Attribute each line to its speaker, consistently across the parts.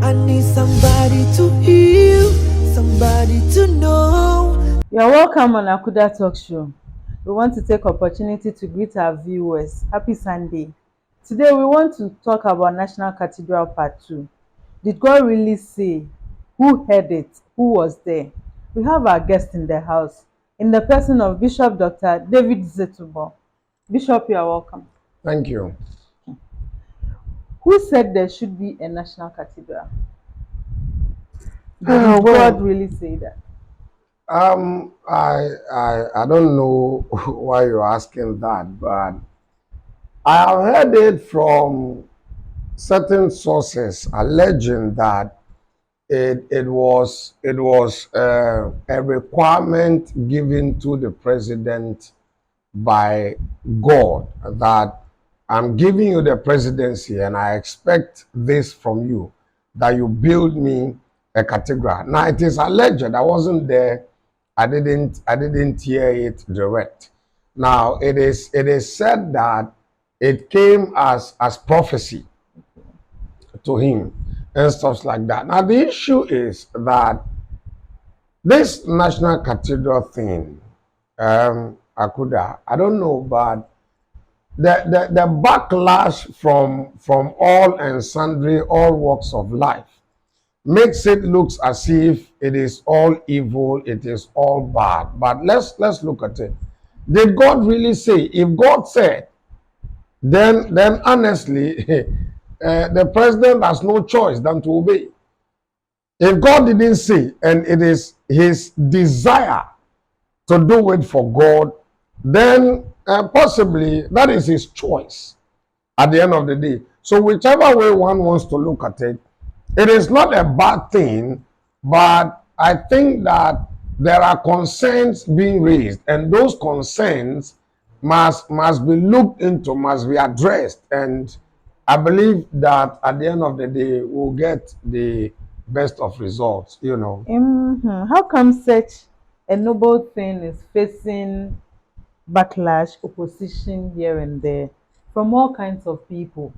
Speaker 1: I need somebody to heal, somebody to know.
Speaker 2: You're welcome on Akuda Talk Show. We want to take opportunity to greet our viewers. Happy Sunday. Today we want to talk about National Cathedral Part 2. Did God really say? Who heard it? Who was there? We have our guest in the house, in the person of Bishop Dr. David Zetubo. Bishop, you are welcome.
Speaker 3: Thank you.
Speaker 2: Who said there should be a national cathedral? Did
Speaker 3: Well,
Speaker 2: God really say that?
Speaker 3: I don't know why you're asking that, but I have heard it from certain sources alleging that it was a requirement given to the president by God that I'm giving you the presidency and I expect this from you, that you build me a cathedral. Now it is alleged, I wasn't there, I didn't hear it direct. Now it is said that it came as prophecy to him and stuff like that. Now the issue is that this national cathedral thing, Akuda, I don't know, but the backlash from all and sundry, all walks of life, makes it look as if it is all evil, it is all bad. But let's look at it. Did God really say? If God said, then honestly, the president has no choice than to obey. If God didn't say, and it is his desire to do it for God, then possibly that is his choice at the end of the day. So whichever way one wants to look at it, it is not a bad thing, but I think that there are concerns being raised, and those concerns must be looked into, must be addressed, and I believe that at the end of the day we'll get the best of results, you know.
Speaker 2: How come such a noble thing is facing backlash, opposition here and there from all kinds of people?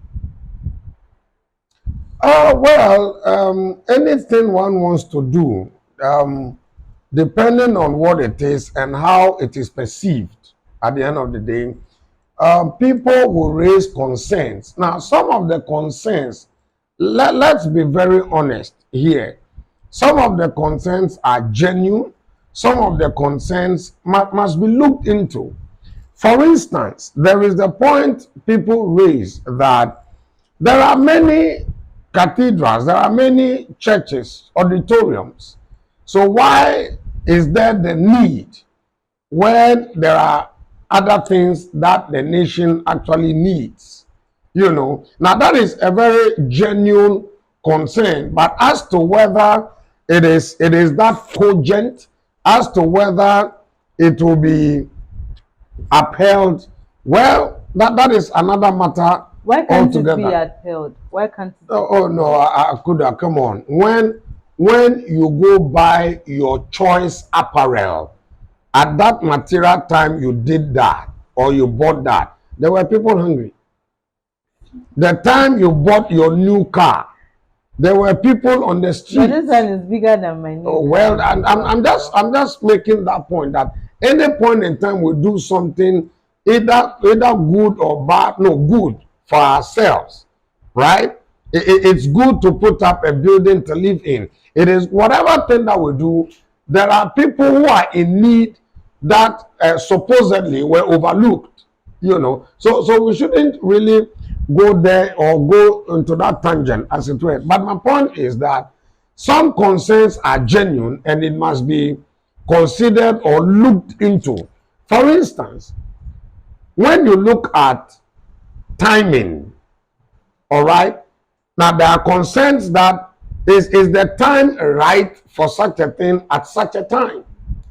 Speaker 3: Anything one wants to do, depending on what it is and how it is perceived at the end of the day, people will raise concerns. Now, some of the concerns, let's be very honest here. Some of the concerns are genuine. Some of the concerns must be looked into. For instance, there is the point people raise that there are many cathedrals, there are many churches, auditoriums. So why is there the need when there are other things that the nation actually needs? You know, now that is a very genuine concern, but as to whether it is that cogent, as to whether it will be upheld, well, that is another matter.
Speaker 2: Why can't
Speaker 3: altogether.
Speaker 2: it be upheld? Why can't it?
Speaker 3: Oh no, I could have come on. When you go buy your choice apparel, at that material time you did that or you bought that, there were people hungry. The time you bought your new car, there were people on the street.
Speaker 2: But this one is bigger than my new
Speaker 3: Oh, well, I'm just making that point that any point in time we do something either good or bad, no, good for ourselves, right? It's good to put up a building to live in. It is whatever thing that we do, there are people who are in need that supposedly were overlooked, you know. So we shouldn't really go there or go into that tangent, as it were. But my point is that some concerns are genuine and it must be considered or looked into. For instance, when you look at timing, all right, now there are concerns that is the time right for such a thing at such a time?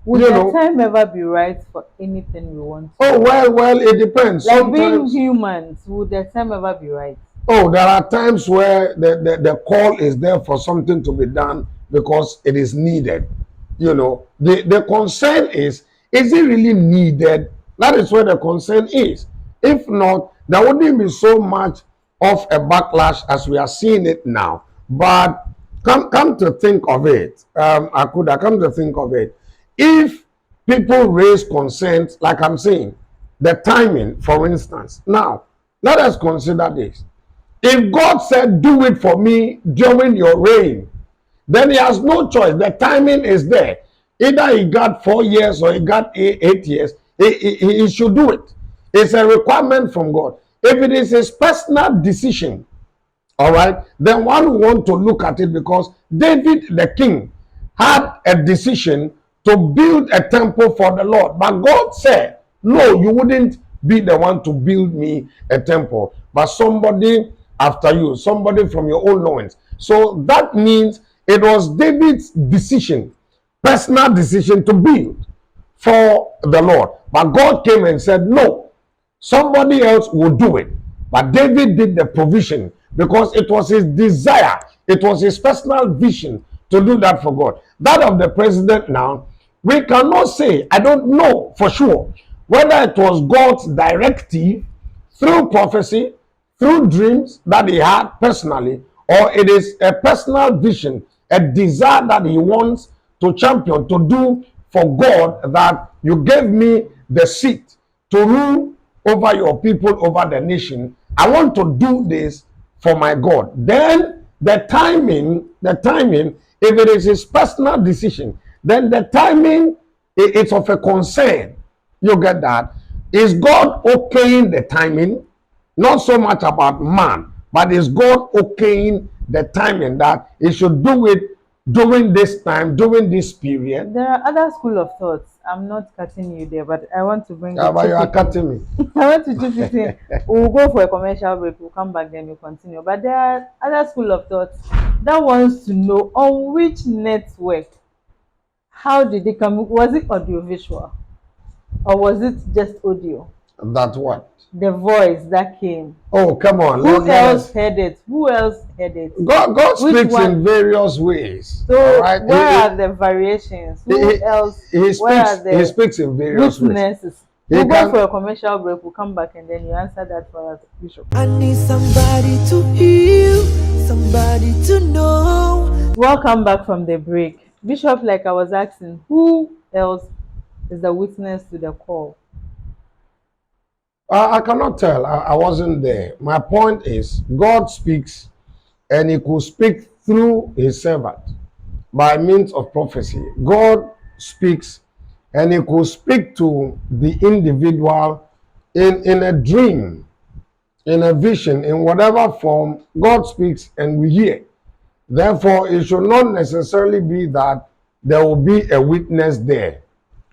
Speaker 2: Would the time ever be right for anything we want to?
Speaker 3: Oh, well, it depends.
Speaker 2: Like sometimes, being humans, would the time ever be right?
Speaker 3: Oh, there are times where the call is there for something to be done because it is needed. You know, the concern is it really needed? That is where the concern is. If not, there wouldn't be so much of a backlash as we are seeing it now. But come to think of it, Akuda, come to think of it. If people raise concerns, like I'm saying, the timing, for instance. Now, let us consider this. If God said, do it for me during your reign, then he has no choice. The timing is there. Either he got 4 years or he got 8 years, he should do it. It's a requirement from God. If it is his personal decision, all right, then one want to look at it, because David the king had a decision to build a temple for the Lord. But God said, no, you wouldn't be the one to build me a temple, but somebody after you, somebody from your own loins. So that means it was David's decision, personal decision, to build for the Lord. But God came and said, no, somebody else will do it. But David did the provision because it was his desire, it was his personal vision to do that for God. That of the president now, we cannot say, I don't know for sure whether it was God's directive through prophecy, through dreams that he had personally, or it is a personal vision, a desire that he wants to champion, to do for God, that you gave me the seat to rule over your people, over the nation. I want to do this for my God. Then the timing, if it is his personal decision, then the timing, it's of a concern. You get that? Is God okaying the timing? Not so much about man, but is God okaying the timing that he should do it during this time, during this period?
Speaker 2: There are other school of thoughts. I'm not cutting you there, but I want to bring.
Speaker 3: Yeah, but you are cutting me.
Speaker 2: I want to chip it in. We'll go for a commercial break. We'll come back, then we'll continue. But there are other school of thoughts that wants to know on which network. How did it come? Was it audiovisual, or was it just audio?
Speaker 3: That what?
Speaker 2: The voice that came.
Speaker 3: Oh, come on.
Speaker 2: Who else heard it? Who else heard it?
Speaker 3: God speaks in various ways.
Speaker 2: So right? Where are the variations? Who else?
Speaker 3: He speaks in various
Speaker 2: witnesses. We'll go for a commercial break. We'll come back and then you answer that for us, Bishop.
Speaker 1: I need somebody to heal, somebody to know.
Speaker 2: Welcome back from the break. Bishop, like I was asking, who else is the witness to the call?
Speaker 3: I cannot tell. I wasn't there. My point is, God speaks, and he could speak through his servant by means of prophecy. God speaks, and he could speak to the individual in a dream, in a vision, in whatever form. God speaks and we hear. Therefore, it should not necessarily be that there will be a witness there.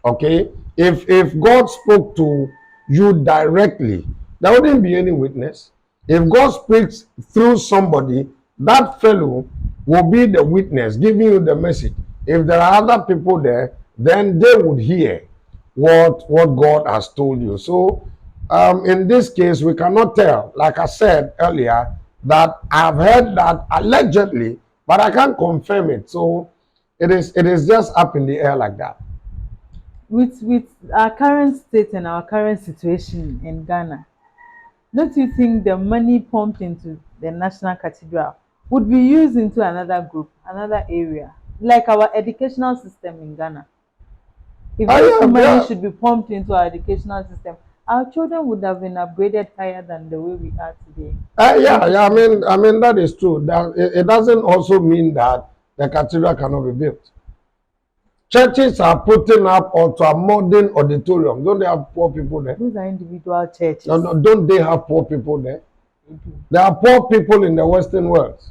Speaker 3: Okay? If God spoke to you directly, there wouldn't be any witness. If God speaks through somebody, that fellow will be the witness, giving you the message. If there are other people there, then they would hear what God has told you. So in this case, we cannot tell. Like I said earlier, that I've heard that allegedly, but I can't confirm it. So it is just up in the air like that.
Speaker 2: With our current state and our current situation in Ghana, don't you think the money pumped into the National Cathedral would be used into another group, another area, like our educational system in Ghana? If money should be pumped into our educational system, our children would have been upgraded higher than the way we are today.
Speaker 3: I mean that is true. That it doesn't also mean that the cathedral cannot be built. Churches are putting up onto a modern auditorium. Don't they have poor people there?
Speaker 2: Those are individual churches.
Speaker 3: No, don't they have poor people there? There are poor people in the Western world.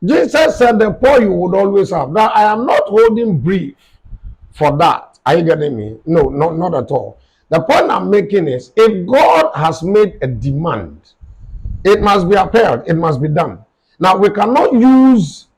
Speaker 3: Jesus said the poor you would always have. Now, I am not holding brief for that. Are you getting me? No, not at all. The point I'm making is, if God has made a demand, it must be upheld. It must be done. Now, we cannot use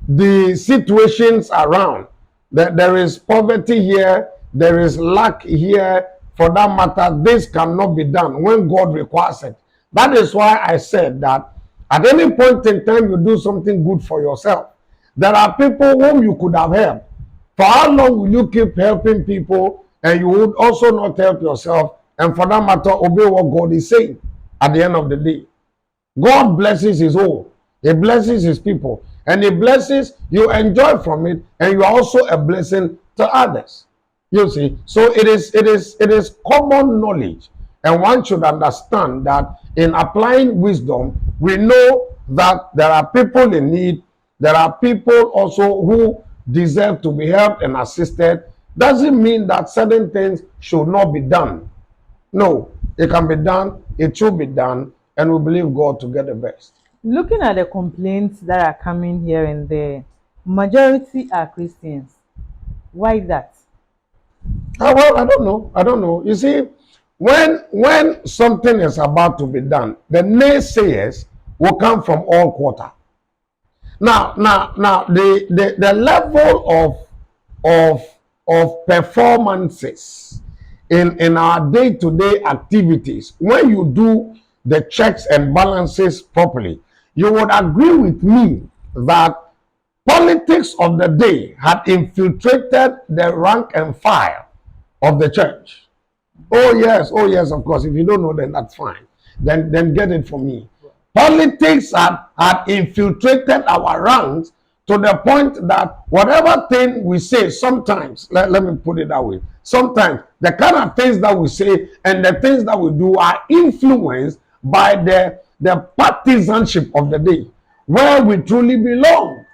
Speaker 3: the situations around. There is poverty here, there is lack here. For that matter, this cannot be done when God requires it. That is why I said that at any point in time you do something good for yourself, there are people whom you could have helped. For how long will you keep helping people and you would also not help yourself, and for that matter obey what God is saying at the end of the day? God blesses his own. He blesses his people. And the blessings you enjoy from it, and you are also a blessing to others. You see, so it is common knowledge, and one should understand that in applying wisdom, we know that there are people in need, there are people also who deserve to be helped and assisted. Doesn't mean that certain things should not be done. No, it can be done, it should be done, and we believe God to get the best.
Speaker 2: Looking at the complaints that are coming here and there, majority are Christians. Why that?
Speaker 3: Well, I don't know. I don't know. You see, when something is about to be done, the naysayers will come from all quarter. Now, the level of performances in our day-to-day activities, when you do the checks and balances properly, you would agree with me that politics of the day had infiltrated the rank and file of the church. Oh yes, of course. If you don't know, then that's fine. Then get it from me. Politics had infiltrated our ranks to the point that whatever thing we say, sometimes, let me put it that way, sometimes the kind of things that we say and the things that we do are influenced by the partisanship of the day, where we truly belong.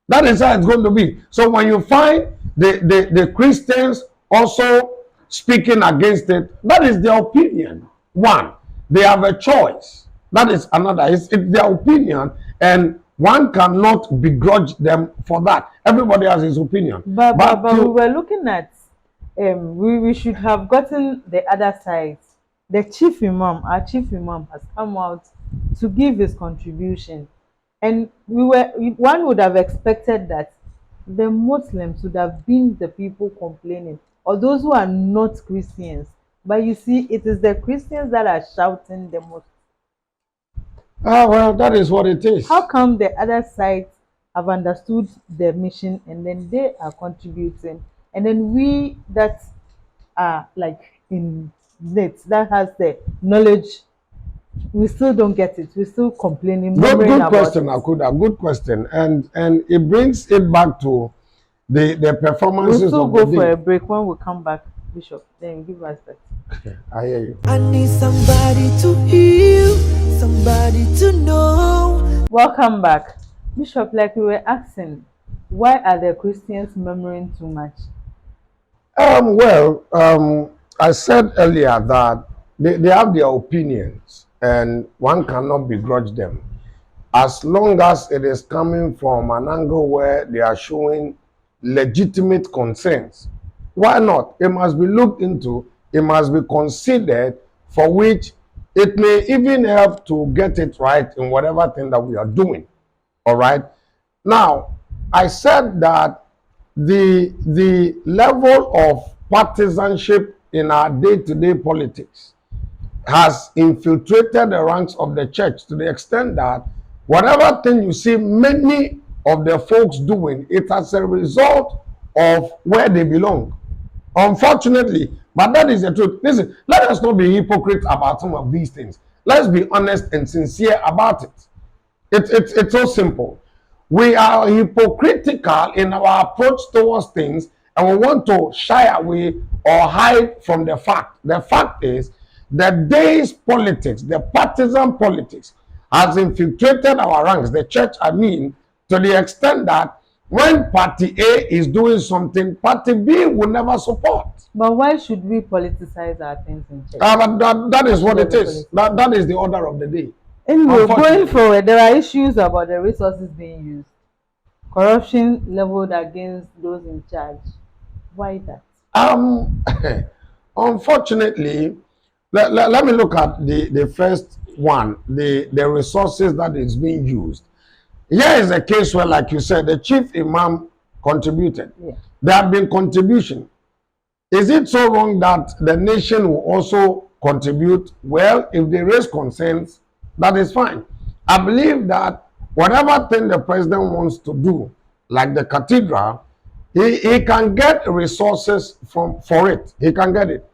Speaker 3: That is how it's going to be. So when you find the Christians also speaking against it, that is their opinion. One, they have a choice. That is another. It's their opinion, and one cannot begrudge them for that. Everybody has his opinion.
Speaker 2: But we were looking at, we should have gotten the other side. The chief imam, our chief imam, has come out to give his contribution, and one would have expected that the Muslims would have been the people complaining, or those who are not Christians. But you see, it is the Christians that are shouting the most.
Speaker 3: Well, that is what it is.
Speaker 2: How come the other side have understood the mission and then they are contributing, and then we that are like in it, that has the knowledge, we still don't get it? We're still complaining.
Speaker 3: Good question, Akuda. Good question, and it brings it back to the performances.
Speaker 2: We'll still
Speaker 3: of
Speaker 2: go
Speaker 3: the
Speaker 2: for
Speaker 3: day.
Speaker 2: a break. When we come back, Bishop, then give us that.
Speaker 3: I hear you.
Speaker 1: I need somebody to heal, somebody to know.
Speaker 2: Welcome back, Bishop. Like we were asking, why are the Christians murmuring too much?
Speaker 3: I said earlier that they have their opinions, and one cannot begrudge them, as long as it is coming from an angle where they are showing legitimate concerns. Why not? It must be looked into, it must be considered, for which it may even help to get it right in whatever thing that we are doing. All right. Now, I said that the level of partisanship in our day-to-day politics has infiltrated the ranks of the church to the extent that whatever thing you see many of the folks doing, it as a result of where they belong. Unfortunately, but that is the truth. Listen, let us not be hypocrites about some of these things. Let's be honest and sincere about it. It's so simple. We are hypocritical in our approach towards things, and we want to shy away or hide from the fact. The fact is, the day's politics, the partisan politics, has infiltrated our ranks, the church, I mean, to the extent that when party A is doing something, party B will never support.
Speaker 2: But why should we politicize our things in church?
Speaker 3: But that is what it is. That is the order of the day.
Speaker 2: Anyway, going forward, there are issues about the resources being used, corruption leveled against those in charge. Why that?
Speaker 3: Unfortunately, let me look at the first one, the resources that is being used. Here is a case where, like you said, the chief imam contributed.
Speaker 2: Yeah.
Speaker 3: There have been contribution. Is it so wrong that the nation will also contribute? Well, if they raise concerns, that is fine. I believe that whatever thing the president wants to do, like the cathedral, he can get resources for it. He can get it.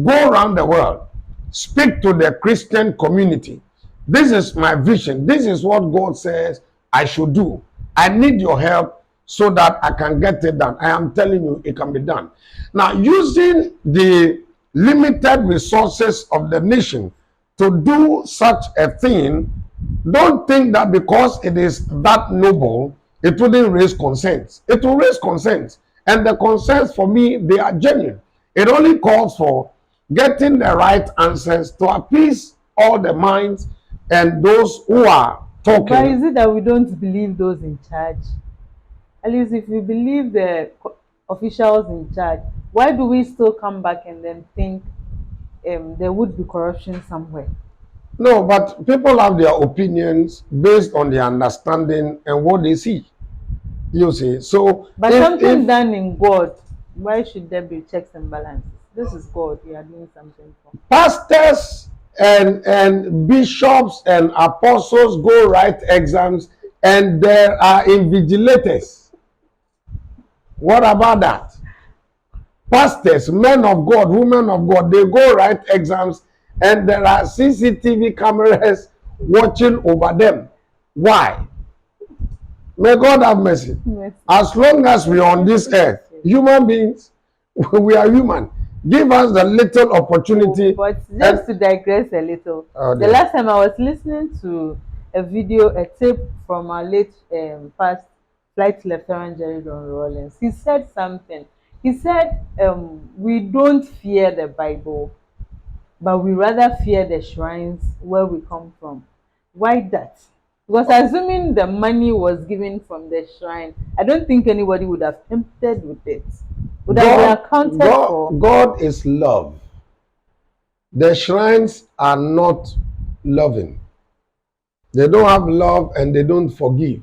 Speaker 3: Go around the world, speak to the Christian community. This is my vision. This is what God says I should do. I need your help so that I can get it done. I am telling you, it can be done. Now, using the limited resources of the nation to do such a thing, don't think that because it is that noble, it wouldn't raise concerns. It will raise concerns. And the concerns, for me, they are genuine. It only calls for getting the right answers to appease all the minds and those who are talking.
Speaker 2: But is it that we don't believe those in charge? At least if we believe the officials in charge, why do we still come back and then think there would be corruption somewhere?
Speaker 3: No, but people have their opinions based on their understanding and what they see. You see, so
Speaker 2: but something done in God, why should there be checks and balances? This is God. We are doing something for.
Speaker 3: Pastors and bishops and apostles go write exams, and there are invigilators. What about that? Pastors, men of God, women of God, they go write exams, and there are CCTV cameras watching over them. Why? May God have mercy.
Speaker 2: Yes.
Speaker 3: As long as we are on this earth, human beings, we are human. Give us the little opportunity.
Speaker 2: But just to digress a little, the last time I was listening to a video, a tape from our late past Flight Lieutenant Jerry Don Rawlings. He said something. He said, we don't fear the Bible, but we rather fear the shrines where we come from. Why that? Because assuming the money was given from the shrine, I don't think anybody would have tempted with it. Would have been accounted for.
Speaker 3: God is love. The shrines are not loving. They don't have love and they don't forgive.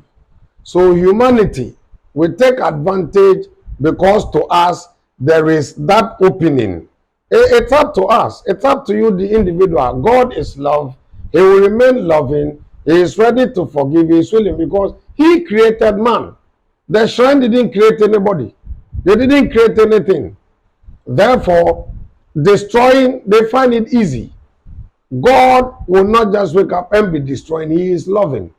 Speaker 3: So humanity will take advantage because to us there is that opening. It's up to us. It's up to you, the individual. God is love. He will remain loving. He is ready to forgive. He is willing because he created man. The shrine didn't create anybody. They didn't create anything. Therefore, destroying, they find it easy. God will not just wake up and be destroying. He is loving.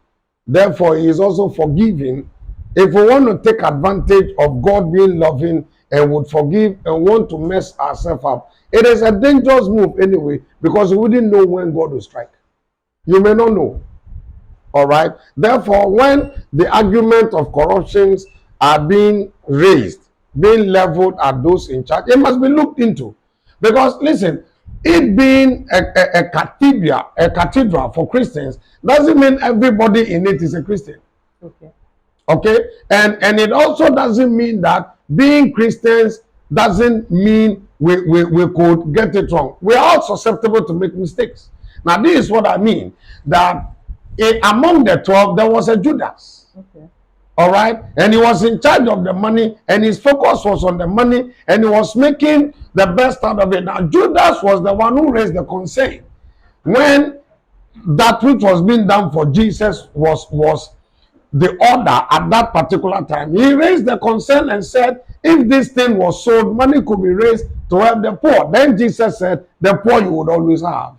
Speaker 3: Therefore, he is also forgiving. If we want to take advantage of God being loving and would forgive and want to mess ourselves up, it is a dangerous move anyway because we wouldn't know when God will strike. You may not know. All right. Therefore, when the argument of corruptions are being raised, being leveled at those in charge, it must be looked into. Because listen, it being a cathedral for Christians doesn't mean everybody in it is a Christian.
Speaker 2: Okay.
Speaker 3: Okay, and it also doesn't mean that being Christians doesn't mean we could get it wrong. We are all susceptible to make mistakes. Now, this is what I mean, that among the 12, there was a Judas.
Speaker 2: Okay.
Speaker 3: All right, and he was in charge of the money, and his focus was on the money, and he was making the best out of it. Now, Judas was the one who raised the concern when that which was being done for Jesus was the order at that particular time. He raised the concern and said, if this thing was sold, money could be raised to help the poor. Then Jesus said, the poor you would always have.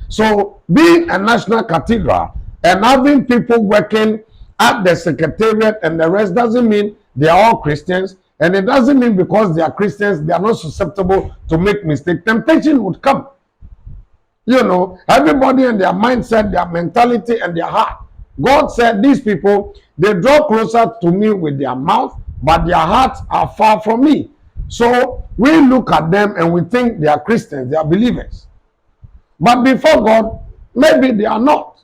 Speaker 3: So being a national cathedral and having people working at the secretariat and the rest doesn't mean they are all Christians. And it doesn't mean because they are Christians, they are not susceptible to make mistakes. Temptation would come. You know, everybody and their mindset, their mentality, and their heart. God said, these people, they draw closer to me with their mouth, but their hearts are far from me. So we look at them and we think they are Christians, they are believers. But before God, maybe they are not.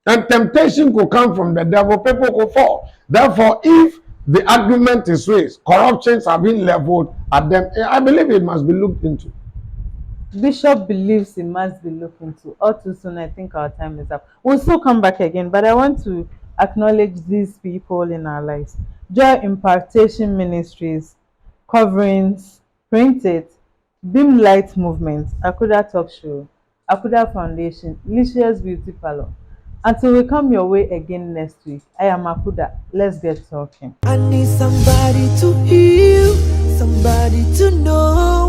Speaker 3: And temptation could come from the devil, people could fall. Therefore, if the argument is raised, corruptions are being leveled at them, I believe it must be looked into.
Speaker 2: Bishop believes it must be looked into. All too soon, I think our time is up. We'll still come back again, but I want to acknowledge these people in our lives. Joy Impartation Ministries, Coverings, Print It, Beam Light Movement, Akuda Talk Show, Akuda Foundation, Licious Beauty Parlor. Until we come your way again next week, I am Akuda. Let's get talking.
Speaker 1: I need somebody to heal, somebody to know.